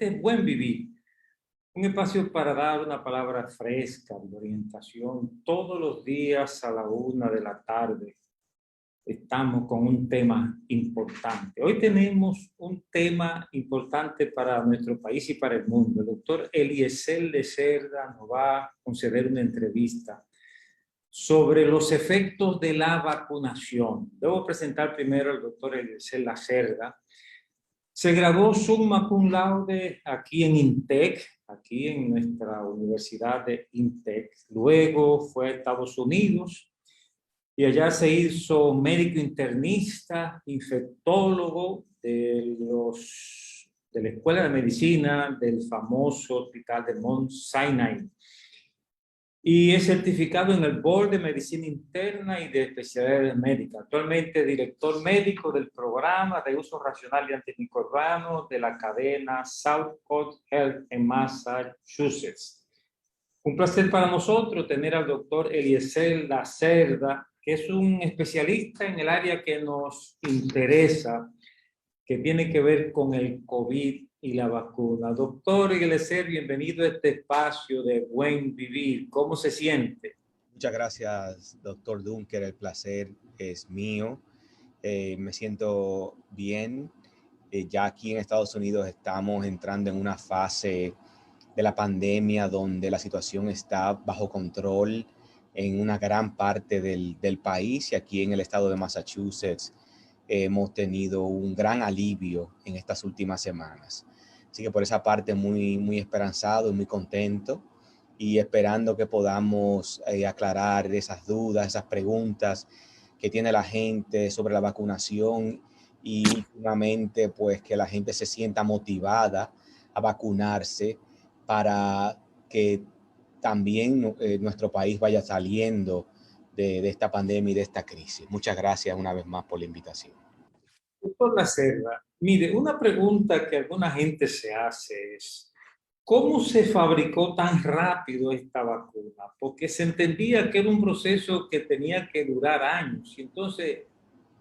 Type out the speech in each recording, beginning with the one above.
Este es Buen Vivir, un espacio para dar una palabra fresca de orientación todos los días a la 1 de la tarde. Estamos con un tema importante. Hoy tenemos un tema importante para nuestro país y para el mundo. El doctor Eliezer Lacerda nos va a conceder una entrevista sobre los efectos de la vacunación. Debo presentar primero al doctor Eliezer Lacerda. Se graduó summa cum laude aquí en INTEC, aquí en nuestra universidad de INTEC. Luego fue a Estados Unidos y allá se hizo médico internista, infectólogo de la Escuela de Medicina del famoso Hospital de Mount Sinai. Y es certificado en el Board de Medicina Interna y de Especialidades Médicas. Actualmente director médico del programa de uso racional y antimicrobiano de la cadena Southcoast Health en Massachusetts. Un placer para nosotros tener al doctor Eliezer Lacerda, que es un especialista en el área que nos interesa, que tiene que ver con el COVID y la vacuna. Doctor Eliezer, bienvenido a este espacio de Buen Vivir. ¿Cómo se siente? Muchas gracias, doctor Dunker. El placer es mío. Me siento bien. Ya aquí en Estados Unidos estamos entrando en una fase de la pandemia donde la situación está bajo control en una gran parte del país, y aquí en el estado de Massachusetts hemos tenido un gran alivio en estas últimas semanas. Así que por esa parte muy esperanzado y muy contento, y esperando que podamos aclarar esas dudas, esas preguntas que tiene la gente sobre la vacunación, y últimamente pues que la gente se sienta motivada a vacunarse para que también nuestro país vaya saliendo de esta pandemia y de esta crisis. Muchas gracias una vez más por la invitación. Doctor Lacerda, mire, una pregunta que alguna gente se hace es, ¿cómo se fabricó tan rápido esta vacuna? Porque se entendía que era un proceso que tenía que durar años, y entonces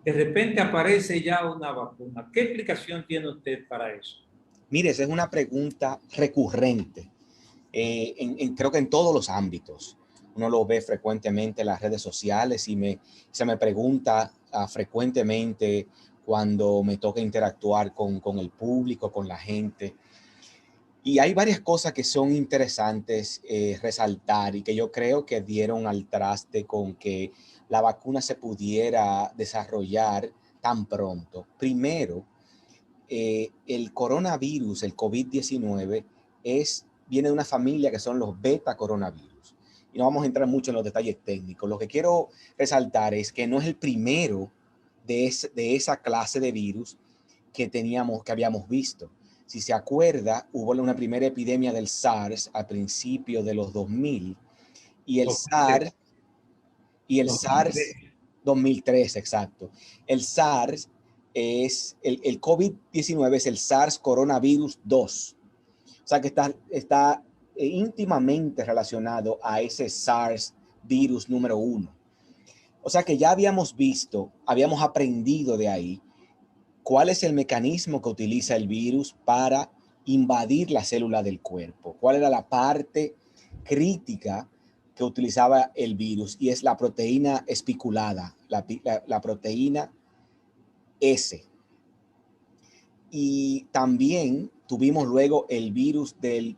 de repente aparece ya una vacuna. ¿Qué explicación tiene usted para eso? Mire, esa es una pregunta recurrente, creo que en todos los ámbitos. Uno lo ve frecuentemente en las redes sociales y se me pregunta frecuentemente cuando me toca interactuar con el público, con la gente. Y hay varias cosas que son interesantes resaltar, y que yo creo que dieron al traste con que la vacuna se pudiera desarrollar tan pronto. Primero, el coronavirus, el COVID-19, viene de una familia que son los beta coronavirus. Y no vamos a entrar mucho en los detalles técnicos. Lo que quiero resaltar es que no es el primero de esa clase de virus que habíamos visto. Si se acuerda, hubo una primera epidemia del SARS a principios de los 2000, y el SARS, 2003, exacto. El SARS el COVID-19 es el SARS coronavirus 2. O sea que está íntimamente relacionado a ese SARS virus número 1. O sea que ya habíamos aprendido de ahí cuál es el mecanismo que utiliza el virus para invadir la célula del cuerpo, cuál era la parte crítica que utilizaba el virus, y es la proteína espiculada, la proteína S. Y también tuvimos luego el virus del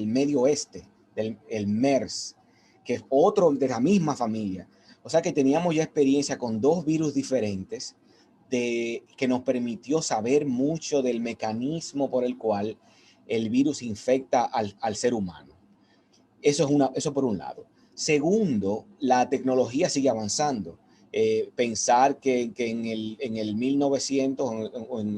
Medio Oeste, el MERS, que es otro de la misma familia. O sea que teníamos ya experiencia con dos virus diferentes, que nos permitió saber mucho del mecanismo por el cual el virus infecta al ser humano. Eso por un lado. Segundo, la tecnología sigue avanzando. Pensar que en el 1900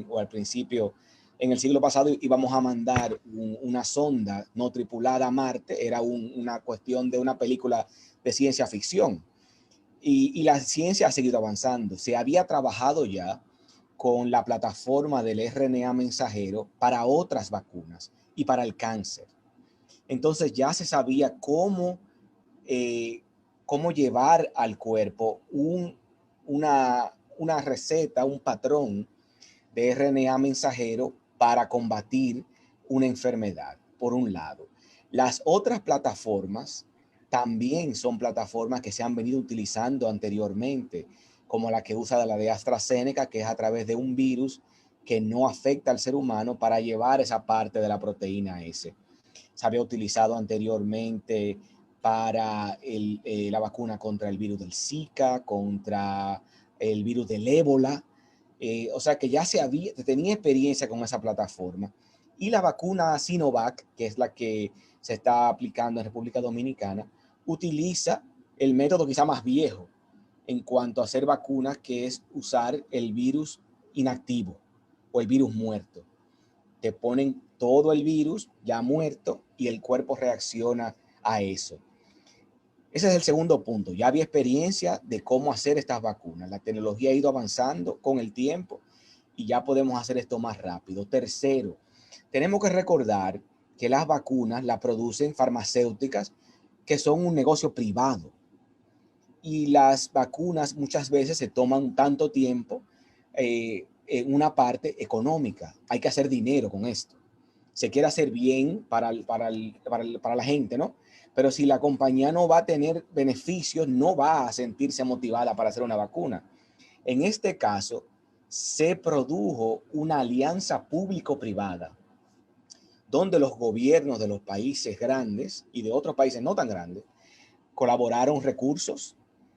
o al principio, en el siglo pasado, íbamos a mandar una sonda no tripulada a Marte era una cuestión de una película de ciencia ficción. Y la ciencia ha seguido avanzando. Se había trabajado ya con la plataforma del RNA mensajero para otras vacunas y para el cáncer. Entonces ya se sabía cómo llevar al cuerpo una receta, un patrón de RNA mensajero para combatir una enfermedad, por un lado. Las otras plataformas también son plataformas que se han venido utilizando anteriormente, como la que usa la de AstraZeneca, que es a través de un virus que no afecta al ser humano para llevar esa parte de la proteína S. Se había utilizado anteriormente para la vacuna contra el virus del Zika, contra el virus del ébola. O sea que ya tenía experiencia con esa plataforma. Y la vacuna Sinovac, que es la que se está aplicando en República Dominicana, utiliza el método quizá más viejo en cuanto a hacer vacunas, que es usar el virus inactivo o el virus muerto. Te ponen todo el virus ya muerto y el cuerpo reacciona a eso. Ese es el segundo punto. Ya había experiencia de cómo hacer estas vacunas. La tecnología ha ido avanzando con el tiempo y ya podemos hacer esto más rápido. Tercero, tenemos que recordar que las vacunas las producen farmacéuticas que son un negocio privado. Y las vacunas muchas veces se toman tanto tiempo en una parte económica. Hay que hacer dinero con esto. Se quiere hacer bien para la gente, ¿no? Pero si la compañía no va a tener beneficios, no va a sentirse motivada para hacer una vacuna. En este caso, se produjo una alianza público-privada, donde los gobiernos de los países grandes y de otros países no tan grandes colaboraron recursos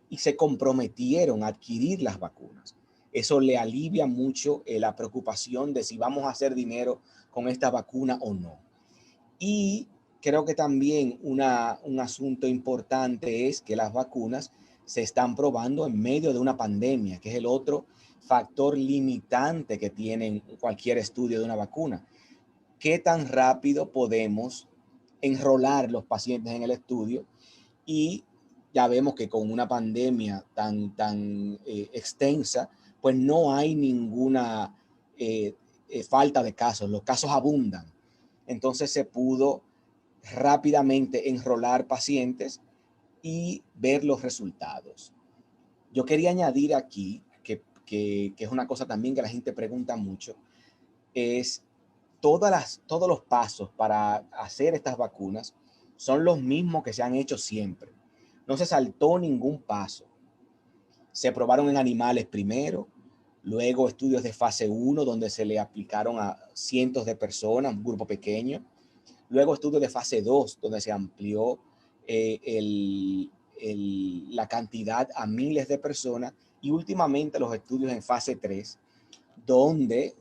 y se comprometieron a adquirir las vacunas. Eso le alivia mucho la preocupación de si vamos a hacer dinero con esta vacuna o no. Y creo que también un asunto importante es que las vacunas se están probando en medio de una pandemia, que es el otro factor limitante que tiene cualquier estudio de una vacuna. ¿Qué tan rápido podemos enrolar los pacientes en el estudio? Y ya vemos que con una pandemia tan extensa, pues no hay ninguna falta de casos. Los casos abundan. Entonces se pudo rápidamente enrolar pacientes y ver los resultados. Yo quería añadir aquí, que es una cosa también que la gente pregunta mucho, es todos los pasos para hacer estas vacunas son los mismos que se han hecho siempre. No se saltó ningún paso. Se probaron en animales primero, luego estudios de fase 1 donde se le aplicaron a cientos de personas, un grupo pequeño. Luego estudios de fase 2 donde se amplió la cantidad a miles de personas. Y últimamente los estudios en fase 3 donde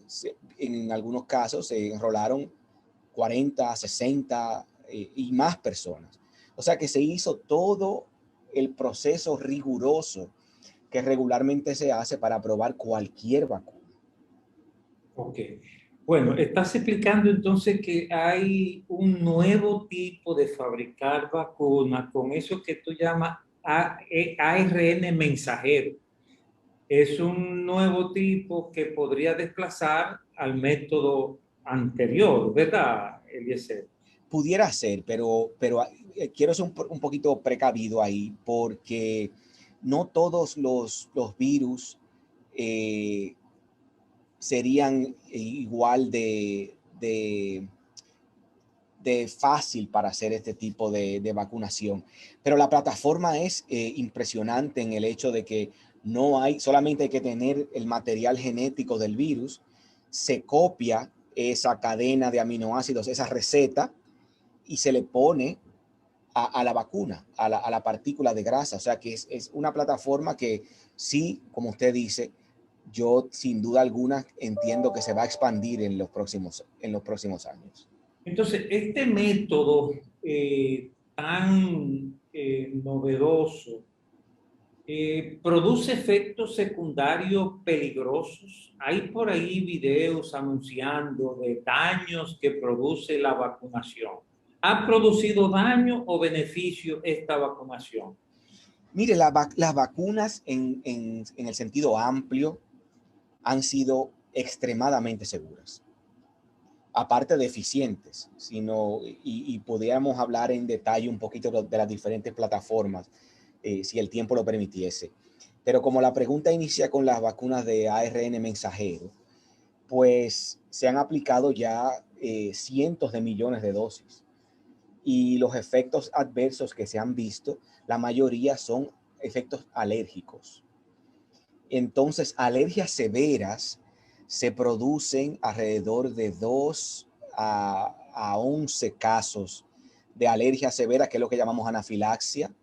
en algunos casos se enrolaron 40, 60 y más personas. O sea que se hizo todo el proceso riguroso que regularmente se hace para probar cualquier vacuna. Ok. Bueno, estás explicando entonces que hay un nuevo tipo de fabricar vacunas con eso que tú llamas ARN mensajero. Es un nuevo tipo que podría desplazar al método anterior, ¿verdad, Eliezer? Pudiera ser, pero quiero ser un poquito precavido ahí porque no todos los virus serían igual de fácil para hacer este tipo de vacunación. Pero la plataforma es impresionante en el hecho de que solamente hay que tener el material genético del virus, se copia esa cadena de aminoácidos, esa receta, y se le pone a la vacuna, a la partícula de grasa. O sea que es una plataforma que sí, como usted dice, yo sin duda alguna entiendo que se va a expandir en los próximos años. Entonces, este método tan novedoso produce efectos secundarios peligrosos. Hay por ahí videos anunciando de daños que produce la vacunación. ¿Ha producido daño o beneficio esta vacunación? Mire, las vacunas en el sentido amplio han sido extremadamente seguras, aparte de eficientes, y podríamos hablar en detalle un poquito de las diferentes plataformas, si el tiempo lo permitiese. Pero como la pregunta inicia con las vacunas de ARN mensajero, pues se han aplicado ya cientos de millones de dosis. Y los efectos adversos que se han visto, la mayoría son efectos alérgicos. Entonces, alergias severas se producen alrededor de 2 a 11 casos de alergia severa, que es lo que llamamos anafilaxia,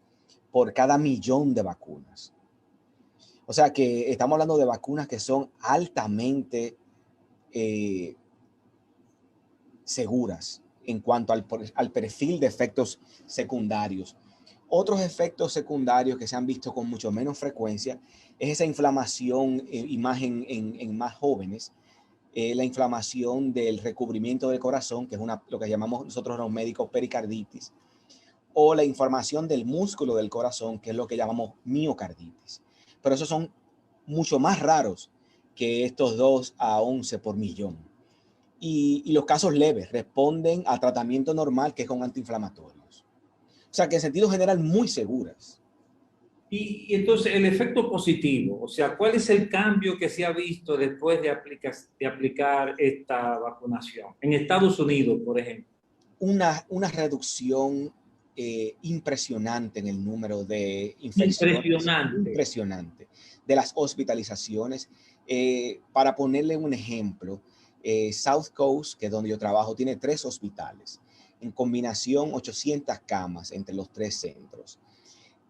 por cada millón de vacunas. O sea que estamos hablando de vacunas que son altamente seguras en cuanto al perfil de efectos secundarios. Otros efectos secundarios que se han visto con mucho menos frecuencia es esa inflamación, imagen en más jóvenes, la inflamación del recubrimiento del corazón, que es lo que llamamos nosotros los médicos pericarditis, o la inflamación del músculo del corazón, que es lo que llamamos miocarditis. Pero esos son mucho más raros que estos 2 a 11 por millón. Y los casos leves responden a tratamiento normal, que es con antiinflamatorios. O sea que en sentido general muy seguras. Y entonces el efecto positivo, o sea, ¿cuál es el cambio que se ha visto después de aplicar esta vacunación? En Estados Unidos, por ejemplo. Una reducción impresionante en el número de infecciones. Impresionante. De las hospitalizaciones. Para ponerle un ejemplo, South Coast, que es donde yo trabajo, tiene 3 hospitales. En combinación, 800 camas entre los 3 centros.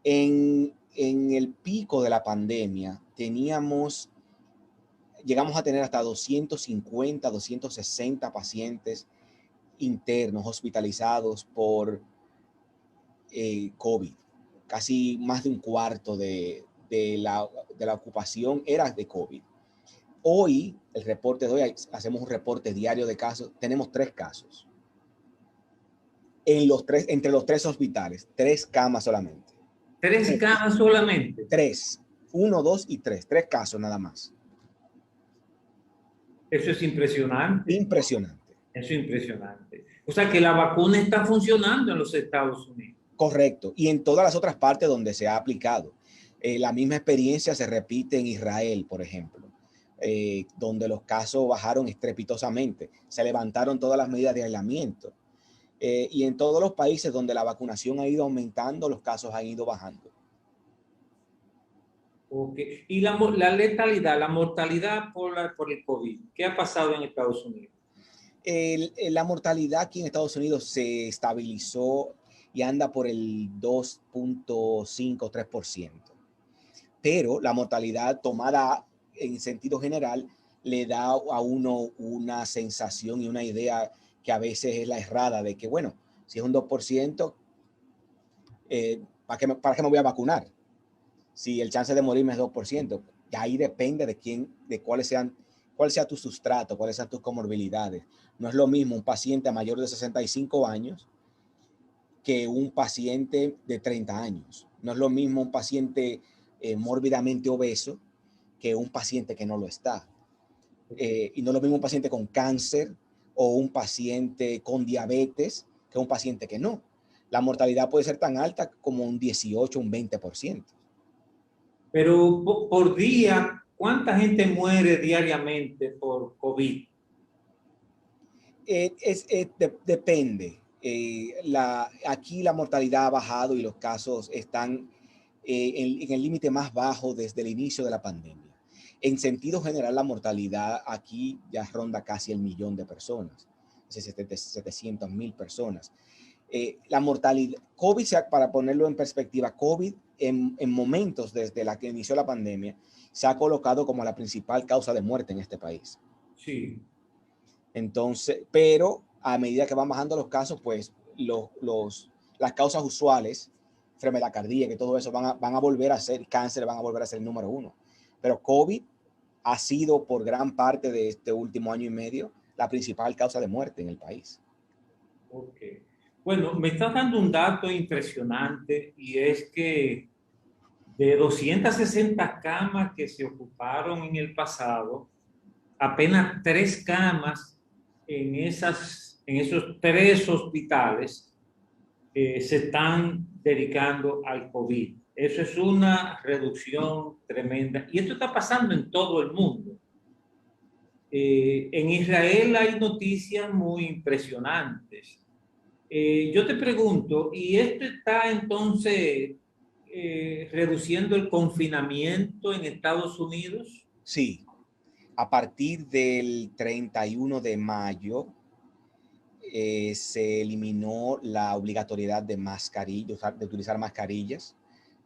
En el pico de la pandemia, llegamos a tener hasta 250, 260 pacientes internos hospitalizados por COVID. Casi más de un cuarto de la ocupación era de COVID. Hoy, el reporte de hoy, hacemos un reporte diario de casos, tenemos 3 casos. Entre los 3 hospitales, 3 camas solamente. 3 camas solamente. 3. 1, 2 y 3. 3 casos nada más. Eso es impresionante. Impresionante. Eso es impresionante. O sea que la vacuna está funcionando en los Estados Unidos. Correcto. Y en todas las otras partes donde se ha aplicado. La misma experiencia se repite en Israel, por ejemplo, donde los casos bajaron estrepitosamente. Se levantaron todas las medidas de aislamiento. Y en todos los países donde la vacunación ha ido aumentando, los casos han ido bajando. Okay. Y la letalidad, la mortalidad por el COVID, ¿qué ha pasado en Estados Unidos? La mortalidad aquí en Estados Unidos se estabilizó y anda por el 2.5-3%. Pero la mortalidad tomada en sentido general le da a uno una sensación y una idea que a veces es la errada de que, bueno, si es un 2%, ¿para qué me voy a vacunar? Si el chance de morirme es 2%, y ahí depende de cuál sea tu sustrato, cuáles sean tus comorbilidades. No es lo mismo un paciente mayor de 65 años que un paciente de 30 años. No es lo mismo un paciente mórbidamente obeso que un paciente que no lo está. Y no es lo mismo un paciente con cáncer o un paciente con diabetes que un paciente que no. La mortalidad puede ser tan alta como un 18, un 20%. Pero por día, ¿cuánta gente muere diariamente por COVID? Depende. Aquí la mortalidad ha bajado y los casos están en el límite más bajo desde el inicio de la pandemia. En sentido general, la mortalidad aquí ya ronda casi el 1.000.000 de personas, 700.000 personas. La mortalidad, COVID, para ponerlo en perspectiva, COVID en momentos desde la que inició la pandemia se ha colocado como la principal causa de muerte en este país. Sí. Entonces, pero a medida que van bajando los casos, pues las causas usuales, enfermedad cardíaca y todo eso van a volver a ser, cáncer van a volver a ser el número 1. Pero COVID ha sido por gran parte de este último año y medio la principal causa de muerte en el país. Ok. Bueno, me estás dando un dato impresionante y es que de 260 camas que se ocuparon en el pasado, apenas 3 camas en esos 3 hospitales se están dedicando al COVID. Eso es una reducción tremenda. Y esto está pasando en todo el mundo. En Israel hay noticias muy impresionantes. Yo te pregunto, ¿y esto está entonces reduciendo el confinamiento en Estados Unidos? Sí, a partir del 31 de mayo se eliminó la obligatoriedad de mascarillas, de utilizar mascarillas.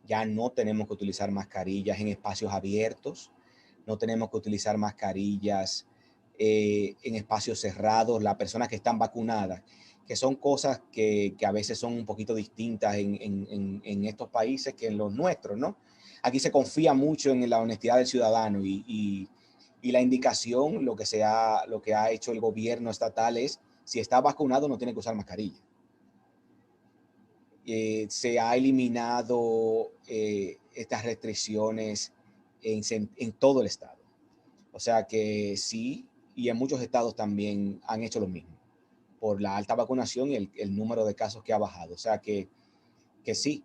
Ya no tenemos que utilizar mascarillas en espacios abiertos, no tenemos que utilizar mascarillas en espacios cerrados, las personas que están vacunadas, que son cosas que a veces son un poquito distintas en estos países que en los nuestros, ¿no? Aquí se confía mucho en la honestidad del ciudadano y la indicación, lo que ha hecho el gobierno estatal es, si está vacunado no tiene que usar mascarilla. Se ha eliminado estas restricciones en todo el estado. O sea que sí, y en muchos estados también han hecho lo mismo, por la alta vacunación y el número de casos que ha bajado. O sea que sí,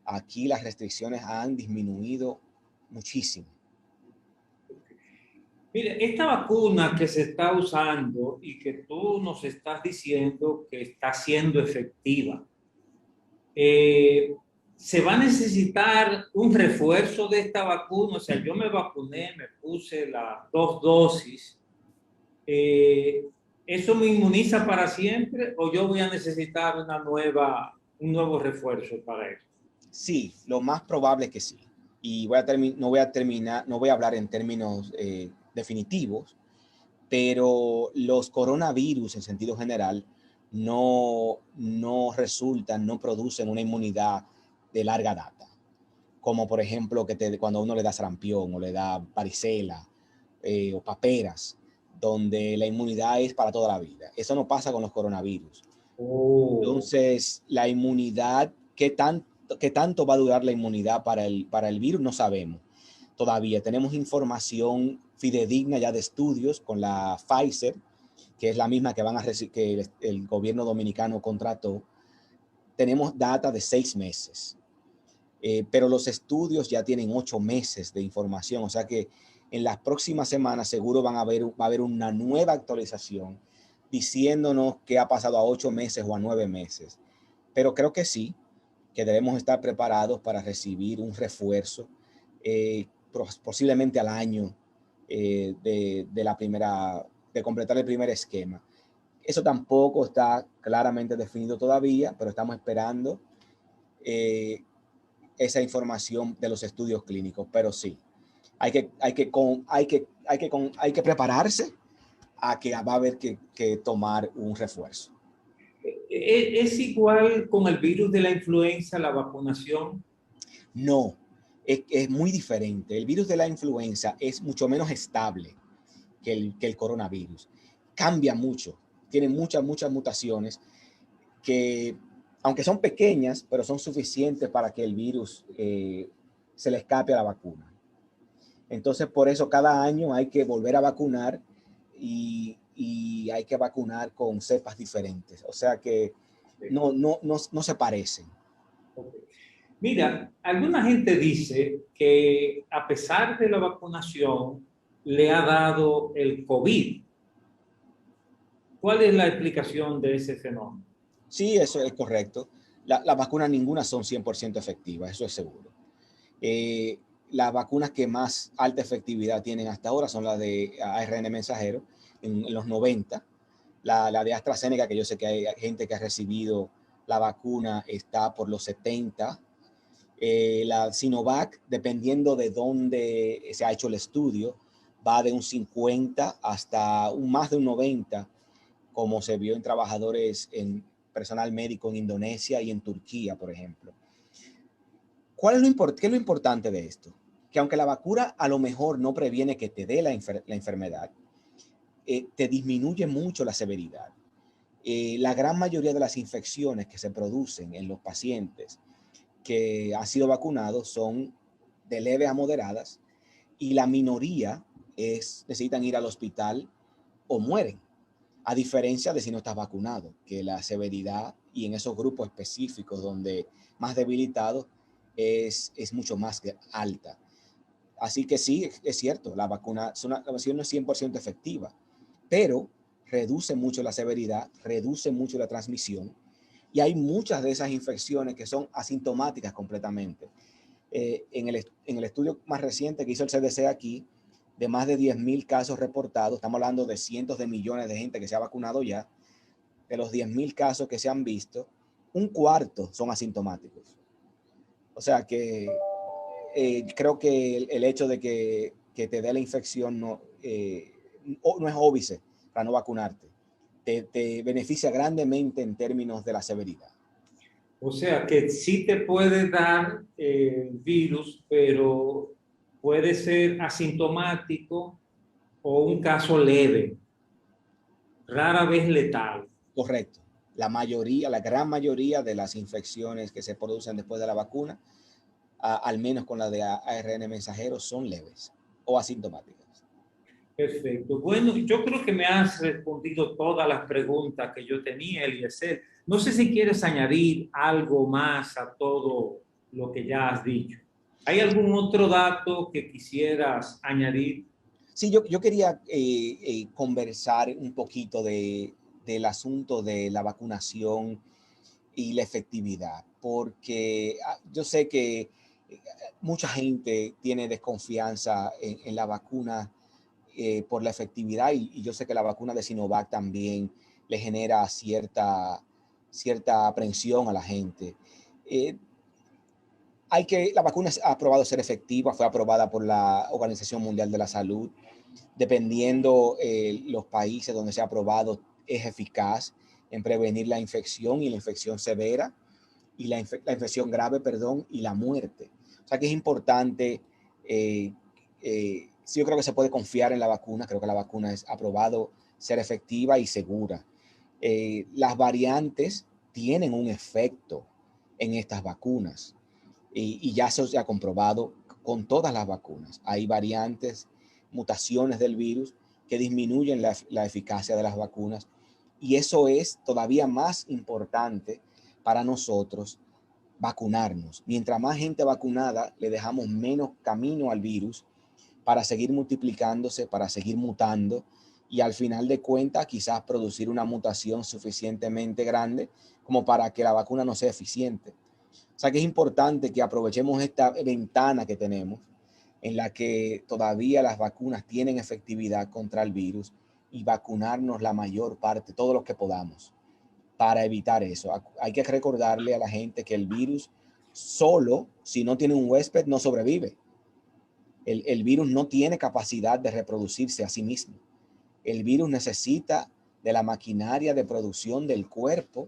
aquí las restricciones han disminuido muchísimo. Mire, esta vacuna que se está usando y que tú nos estás diciendo que está siendo efectiva, eh, ¿se va a necesitar un refuerzo de esta vacuna? O sea, yo me vacuné, me puse las 2 dosis. Eh, ¿Eso me inmuniza para siempre o yo voy a necesitar un nuevo refuerzo para eso? Sí, lo más probable es que sí. Y no voy a hablar en términos definitivos, pero los coronavirus en sentido general no resultan, no producen una inmunidad de larga data, como por ejemplo cuando uno le da sarampión o le da varicela o paperas, donde la inmunidad es para toda la vida. Eso no pasa con los coronavirus. Oh. Entonces, la inmunidad, qué tanto va a durar la inmunidad para el virus? No sabemos. Todavía tenemos información fidedigna ya de estudios con la Pfizer, que es la misma que que el gobierno dominicano contrató. Tenemos data de 6 meses, pero los estudios ya tienen 8 meses de información, o sea que en las próximas semanas seguro va a haber una nueva actualización diciéndonos qué ha pasado a 8 meses o a 9 meses. Pero creo que sí, que debemos estar preparados para recibir un refuerzo, posiblemente al año de completar el primer esquema. Eso tampoco está claramente definido todavía, pero estamos esperando eh, esa información de los estudios clínicos. Pero sí, hay que prepararse a que va a haber que tomar un refuerzo. ¿Es igual con el virus de la influenza, la vacunación? No, es muy diferente. El virus de la influenza es mucho menos estable que el coronavirus. Cambia mucho, tiene muchas mutaciones que, aunque son pequeñas, pero son suficientes para que el virus se le escape a la vacuna. Entonces, por eso cada año hay que volver a vacunar y hay que vacunar con cepas diferentes. O sea que no se parecen. Okay. Mira, alguna gente dice que a pesar de la vacunación le ha dado el COVID. ¿Cuál es la explicación de ese fenómeno? Sí, eso es correcto. Las vacunas ninguna son 100% efectivas, eso es seguro. Eh, las vacunas que más alta efectividad tienen hasta ahora son las de ARN mensajero en los 90. La de AstraZeneca, que yo sé que hay gente que ha recibido la vacuna, está por los 70. La Sinovac, dependiendo de dónde se ha hecho el estudio, va de un 50 hasta más de un 90, como se vio en trabajadores en personal médico en Indonesia y en Turquía, por ejemplo. ¿Qué es lo importante de esto? Que aunque la vacuna a lo mejor no previene que te dé la enfermedad, te disminuye mucho la severidad. La gran mayoría de las infecciones que se producen en los pacientes que han sido vacunados son de leves a moderadas y la minoría necesitan ir al hospital o mueren, a diferencia de si no estás vacunado, que la severidad y en esos grupos específicos donde más debilitados es mucho más alta. Así que sí, es cierto, la vacunación no es 100% efectiva, pero reduce mucho la severidad, reduce mucho la transmisión, y hay muchas de esas infecciones que son asintomáticas completamente. En el estudio más reciente que hizo el CDC aquí, de más de 10,000 casos reportados, estamos hablando de cientos de millones de gente que se ha vacunado ya, de los 10,000 casos que se han visto, un cuarto son asintomáticos. O sea que creo que el hecho de que te dé la infección no es óbice para no vacunarte. Te beneficia grandemente en términos de la severidad. O sea que sí te puede dar el virus, pero puede ser asintomático o un caso leve, rara vez letal. Correcto. La gran mayoría de las infecciones que se producen después de la vacuna, al menos con la de ARN mensajero, son leves o asintomáticas. Perfecto. Bueno, yo creo que me has respondido todas las preguntas que yo tenía, Eliezer. No sé si quieres añadir algo más a todo lo que ya has dicho. ¿Hay algún otro dato que quisieras añadir? Sí, yo quería conversar un poquito del asunto de la vacunación y la efectividad, porque yo sé que mucha gente tiene desconfianza en la vacuna por la efectividad, y yo sé que la vacuna de Sinovac también le genera cierta aprensión a la gente. Eh, la vacuna ha probado ser efectiva, fue aprobada por la Organización Mundial de la Salud. Dependiendo los países donde se ha aprobado, es eficaz en prevenir la infección y la infección severa y la infección grave, perdón, y la muerte. O sea que es importante, sí, yo creo que se puede confiar en la vacuna, creo que la vacuna es aprobado ser efectiva y segura. Las variantes tienen un efecto en estas vacunas, y ya se ha comprobado con todas las vacunas. Hay variantes, mutaciones del virus que disminuyen la eficacia de las vacunas, y eso es todavía más importante para nosotros, vacunarnos. Mientras más gente vacunada, le dejamos menos camino al virus para seguir multiplicándose, para seguir mutando, y al final de cuentas quizás producir una mutación suficientemente grande como para que la vacuna no sea eficiente. O sea que es importante que aprovechemos esta ventana que tenemos, en la que todavía las vacunas tienen efectividad contra el virus, y vacunarnos la mayor parte, todo lo que podamos, para evitar eso. Hay que recordarle a la gente que el virus solo, si no tiene un huésped, no sobrevive. El virus no tiene capacidad de reproducirse a sí mismo. El virus necesita de la maquinaria de producción del cuerpo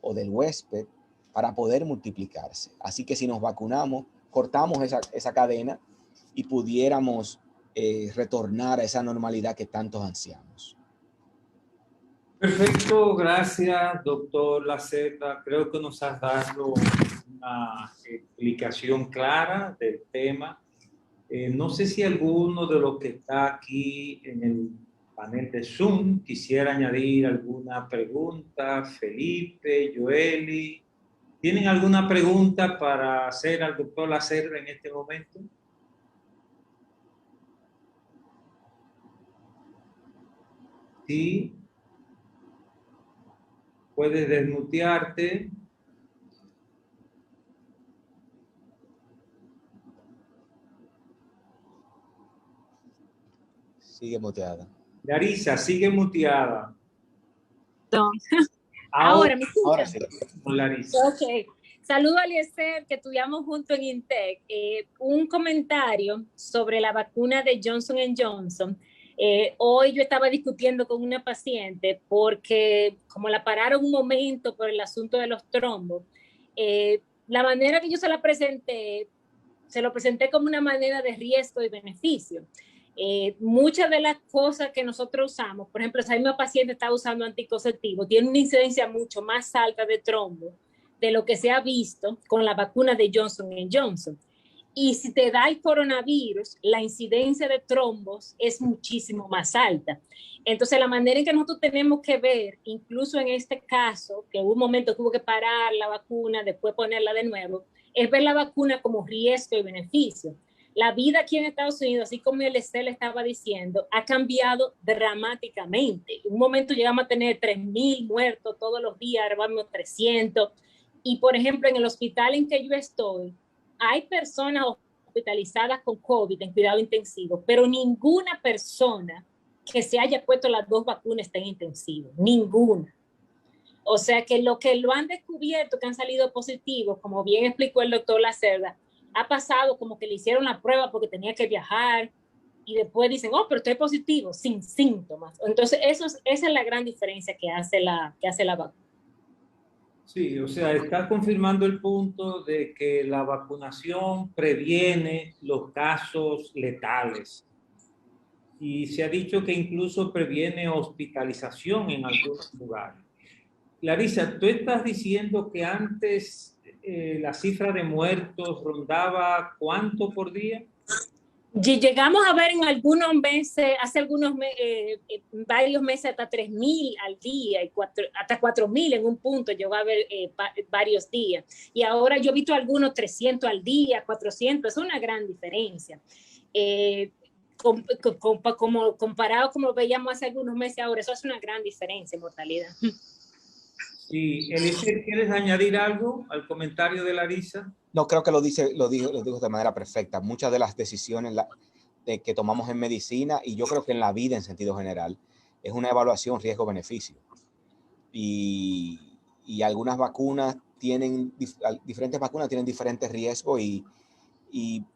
o del huésped para poder multiplicarse. Así que si nos vacunamos, cortamos esa cadena y pudiéramos retornar a esa normalidad que tantos ansiamos. Perfecto, gracias, doctor Laceta. Creo que nos has dado una explicación clara del tema. No sé si alguno de los que está aquí en el panel de Zoom quisiera añadir alguna pregunta. Felipe, Joeli, ¿tienen alguna pregunta para hacer al doctor Laceta en este momento? Sí, puedes desmutearte. Sigue muteada. Larisa, sigue muteada. Ahora, ¿me Ahora escuchan? sí. Larisa. Ok. Saludo a Eliezer, que estudiamos juntos en INTEC. Un comentario sobre la vacuna de Johnson Johnson. Hoy yo estaba discutiendo con una paciente porque como la pararon un momento por el asunto de los trombos, la manera que yo se lo presenté como una manera de riesgo y beneficio. Muchas de las cosas que nosotros usamos, por ejemplo, esa misma paciente está usando anticonceptivo, tiene una incidencia mucho más alta de trombo de lo que se ha visto con la vacuna de Johnson Johnson. Y si te da el coronavirus, la incidencia de trombos es muchísimo más alta. Entonces, la manera en que nosotros tenemos que ver, incluso en este caso, que hubo un momento que hubo que parar la vacuna, después ponerla de nuevo, es ver la vacuna como riesgo y beneficio. La vida aquí en Estados Unidos, así como el le estaba diciendo, ha cambiado dramáticamente. En un momento llegamos a tener 3,000 muertos todos los días, ahora vamos a 300. Y, por ejemplo, en el hospital en que yo estoy, hay personas hospitalizadas con COVID en cuidado intensivo, pero ninguna persona que se haya puesto las 2 vacunas está en intensivo. Ninguna. O sea que lo han descubierto, que han salido positivos, como bien explicó el doctor Lacerda, ha pasado como que le hicieron la prueba porque tenía que viajar y después dicen, oh, pero estoy positivo, sin síntomas. Entonces, esa es la gran diferencia que hace la vacuna. Sí, o sea, está confirmando el punto de que la vacunación previene los casos letales. Y se ha dicho que incluso previene hospitalización en algunos lugares. Larissa, tú estás diciendo que antes la cifra de muertos rondaba ¿cuánto por día? Llegamos a ver en algunos meses, hace varios meses, hasta 3,000 al día, y hasta 4,000 en un punto llegó a haber varios días. Y ahora yo he visto algunos 300 al día, 400, es una gran diferencia. Comparado como veíamos hace algunos meses ahora, eso es una gran diferencia en mortalidad. Sí, Eliezer, ¿quieres añadir algo al comentario de Larissa? No, creo que lo dijo de manera perfecta. Muchas de las decisiones que tomamos en medicina, y yo creo que en la vida en sentido general, es una evaluación riesgo-beneficio. Y algunas vacunas diferentes vacunas tienen diferentes riesgos, y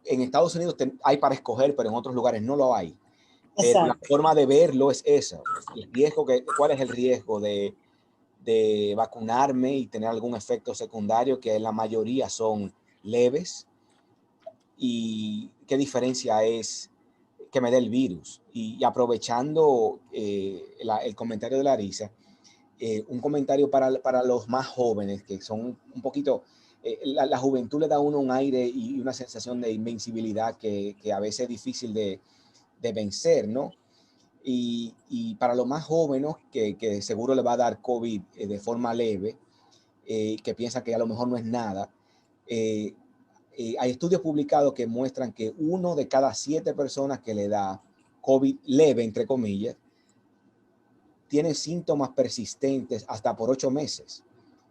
en Estados Unidos hay para escoger, pero en otros lugares no lo hay. La forma de verlo es esa. ¿Cuál es el riesgo de vacunarme y tener algún efecto secundario, que en la mayoría son leves? ¿Y qué diferencia es que me dé el virus? Y aprovechando el comentario de Larissa, un comentario para los más jóvenes, que son un poquito, la juventud le da a uno un aire y una sensación de invencibilidad que a veces es difícil de vencer, ¿no? Y para los más jóvenes, que seguro le va a dar COVID de forma leve, que piensan que a lo mejor no es nada, hay estudios publicados que muestran que 1 de cada 7 personas que le da COVID leve, entre comillas, tienen síntomas persistentes hasta por 8 meses.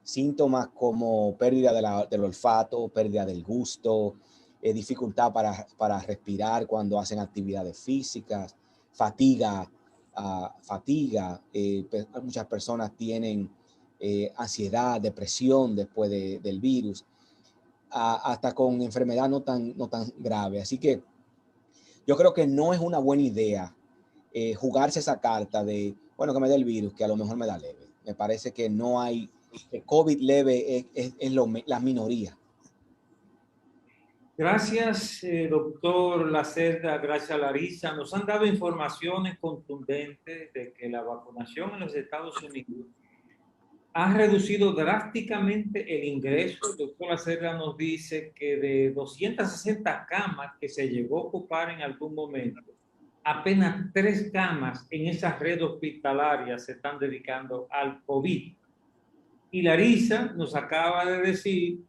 Síntomas como pérdida del olfato, pérdida del gusto, dificultad para respirar cuando hacen actividades físicas, fatiga. Muchas personas tienen ansiedad, depresión después del virus, hasta con enfermedad no tan grave. Así que yo creo que no es una buena idea jugarse esa carta de, bueno, que me dé el virus, que a lo mejor me da leve. Me parece que no hay, COVID leve es la minoría. Gracias, doctor Lacerda, gracias Larissa. Nos han dado informaciones contundentes de que la vacunación en los Estados Unidos ha reducido drásticamente el ingreso. El doctor Lacerda nos dice que de 260 camas que se llegó a ocupar en algún momento, apenas 3 camas en esa red hospitalaria se están dedicando al COVID. Y Larissa nos acaba de decir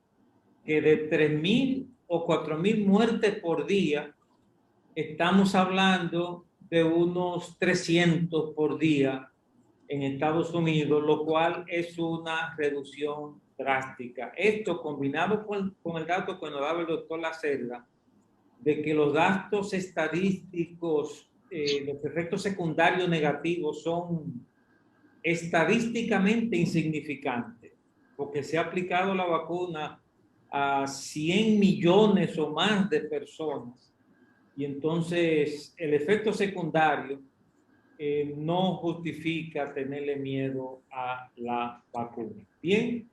que de 3,000 o 4,000 muertes por día, estamos hablando de unos 300 por día en Estados Unidos, lo cual es una reducción drástica. Esto combinado con el dato que nos daba el doctor Lacerda, de que los datos estadísticos, los efectos secundarios negativos son estadísticamente insignificantes, porque se ha aplicado la vacuna a 100 millones o más de personas, y entonces el efecto secundario no justifica tenerle miedo a la vacuna. Bien,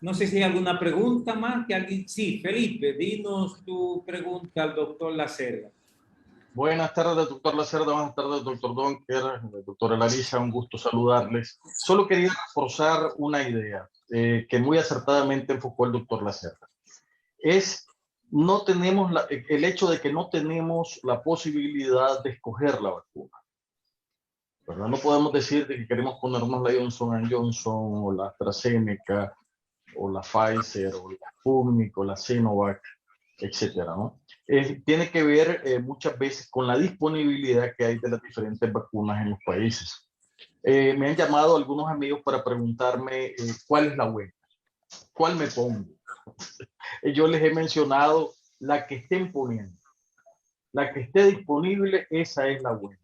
no sé si hay alguna pregunta más que alguien. Sí, Felipe, dinos tu pregunta al doctor Lacerda. Buenas tardes, doctor Lacerda. Buenas tardes, doctor Donker, doctora Larissa. Un gusto saludarles. Solo quería reforzar una idea que muy acertadamente enfocó el doctor Lacerda. No tenemos el hecho de que no tenemos la posibilidad de escoger la vacuna, ¿verdad? No podemos decir de que queremos ponernos la Johnson & Johnson o la AstraZeneca o la Pfizer o la Sputnik o la Sinovac, etcétera, ¿no? tiene que ver muchas veces con la disponibilidad que hay de las diferentes vacunas en los países. Me han llamado algunos amigos para preguntarme cuál es la buena, cuál me pongo. Yo les he mencionado la que estén poniendo, la que esté disponible, esa es la buena.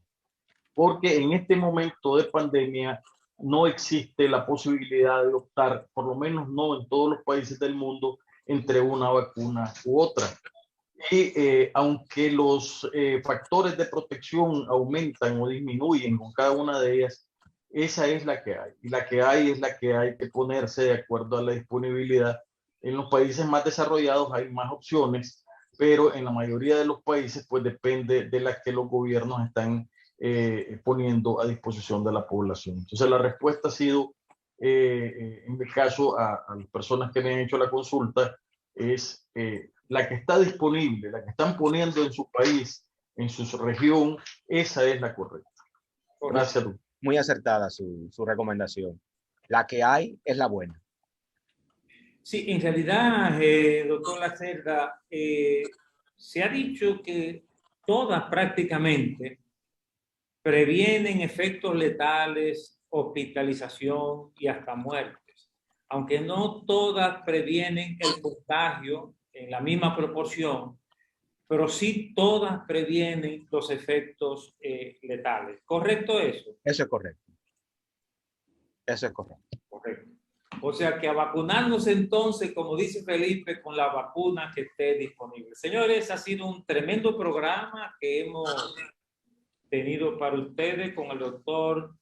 Porque en este momento de pandemia no existe la posibilidad de optar, por lo menos no en todos los países del mundo, entre una vacuna u otra. Y aunque los factores de protección aumentan o disminuyen con cada una de ellas, esa es la que hay. Y la que hay es la que hay que ponerse de acuerdo a la disponibilidad. En los países más desarrollados hay más opciones, pero en la mayoría de los países pues depende de las que los gobiernos están poniendo a disposición de la población. Entonces la respuesta ha sido, en mi caso, a las personas que me han hecho la consulta, es la que está disponible, la que están poniendo en su país, en su región, esa es la correcta. Gracias, doctor. Muy acertada su recomendación. La que hay es la buena. Sí, en realidad, doctor Lacerda, se ha dicho que todas prácticamente previenen efectos letales, hospitalización y hasta muertes, aunque no todas previenen el contagio en la misma proporción, pero sí todas previenen los efectos letales. ¿Correcto eso? Eso es correcto. Eso es correcto. Correcto. O sea que a vacunarnos entonces, como dice Felipe, con la vacuna que esté disponible. Señores, ha sido un tremendo programa que hemos tenido para ustedes con el doctor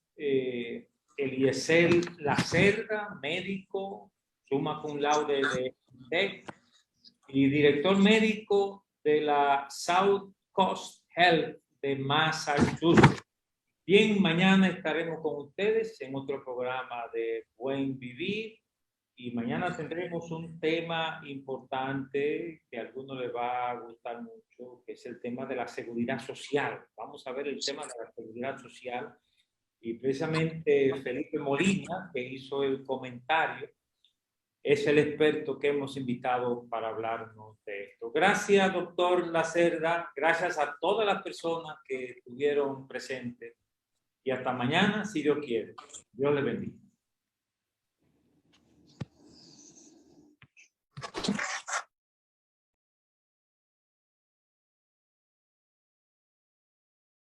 Eliezer Lacerda, médico, summa cum laude de INTEC y director médico de la South Coast Health de Massachusetts. Bien, mañana estaremos con ustedes en otro programa de Buen Vivir y mañana tendremos un tema importante que a algunos les va a gustar mucho, que es el tema de la seguridad social. Vamos a ver el tema de la seguridad social y precisamente Felipe Molina, que hizo el comentario, es el experto que hemos invitado para hablarnos de esto. Gracias, doctor Lacerda. Gracias a todas las personas que estuvieron presentes. Y hasta mañana, si Dios quiere. Dios le bendiga.